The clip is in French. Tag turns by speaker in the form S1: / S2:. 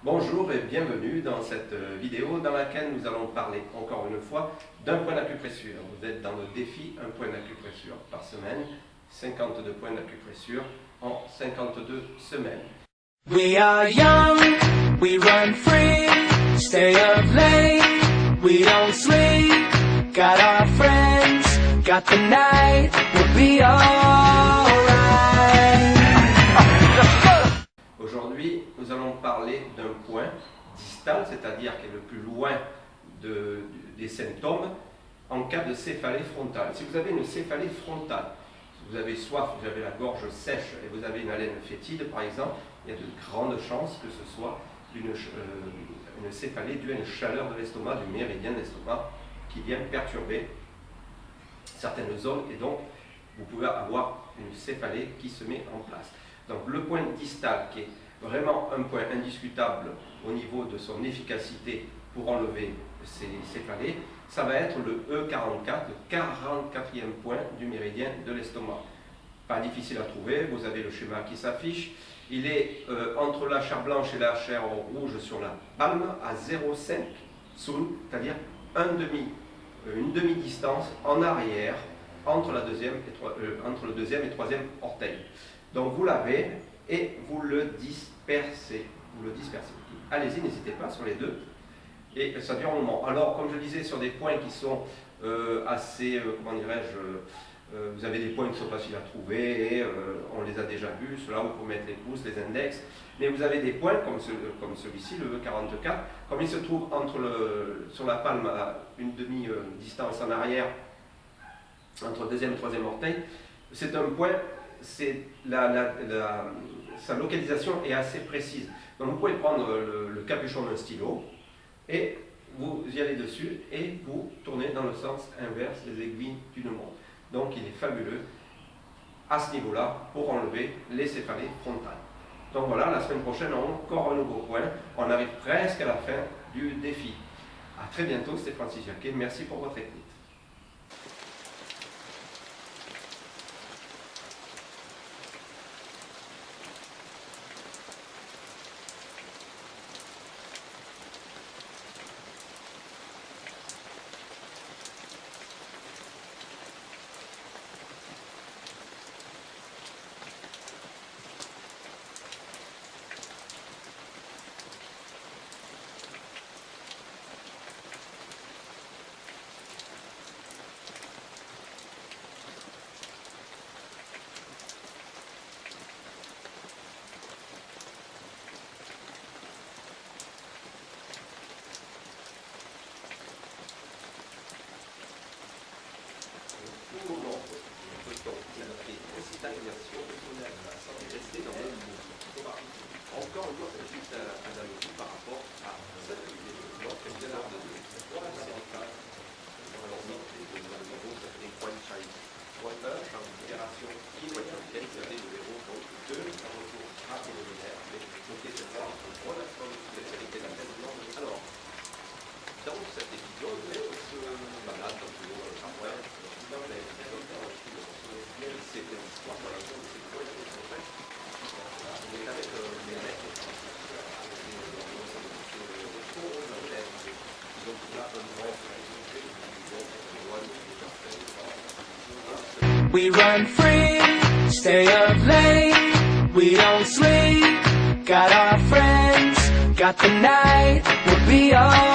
S1: Bonjour et bienvenue dans cette vidéo dans laquelle nous allons parler encore une fois d'un point d'acupressure. Vous êtes dans le défi un point d'acupressure par semaine, 52 points d'acupressure en 52 semaines.
S2: We are young, we run free, stay up late, we don't sleep, got our friends, got the night, we'll be alright.
S1: Aujourd'hui, nous allons parler d'un point distal, c'est-à-dire qui est le plus loin des symptômes en cas de céphalée frontale. Si vous avez une céphalée frontale, si vous avez soif, vous avez la gorge sèche et vous avez une haleine fétide par exemple, il y a de grandes chances que ce soit une céphalée due à une chaleur de l'estomac, du méridien de l'estomac qui vient perturber certaines zones et donc vous pouvez avoir une céphalée qui se met en place. Donc le point distal qui est vraiment un point indiscutable au niveau de son efficacité pour enlever ces céphalées, ça va être le E44, le 44e point du méridien de l'estomac. Pas difficile à trouver, vous avez le schéma qui s'affiche. Il est entre la chair blanche et la chair rouge sur la palme à 0,5 sun, c'est-à-dire une demi-distance en arrière entre le deuxième et troisième orteil. Donc vous l'avez et vous le dispersez. Allez-y, n'hésitez pas sur les deux. Et ça dure un moment. Alors, comme je disais, sur des points qui sont assez, comment dirais-je, vous avez des points qui sont faciles à trouver et on les a déjà vus. Ceux-là, vous pouvez mettre les pouces, les index. Mais vous avez des points comme celui-ci, le E44, comme il se trouve sur la palme à une demi-distance en arrière, entre le deuxième et troisième orteil. C'est un point, sa localisation est assez précise. Donc vous pouvez prendre le capuchon d'un stylo et vous y allez dessus et vous tournez dans le sens inverse des aiguilles d'une montre. Donc il est fabuleux à ce niveau-là pour enlever les céphalées frontales. Donc voilà, la semaine prochaine, on a encore un nouveau point. On arrive presque à la fin du défi. A très bientôt, c'était Francis Jacquet. Merci pour votre écoute. Encore une fois, c'est juste un analogie par rapport à cette vidéo. Donc, il y a là de la cervicale. Alors, donc, les points de chaise. Pointeur, en opération qui vous avez le héros de la ressource abdominale. Donc, c'est ça, relation de spécialité de la tête blanche. Alors, dans cet épisode, on se balade dans le haut après, dans les c'était l'histoire de la zone, c'est quoi les choses. On est avec les lettres.
S2: We run free, stay up late, we don't sleep, got our friends, got the night, we'll be alright.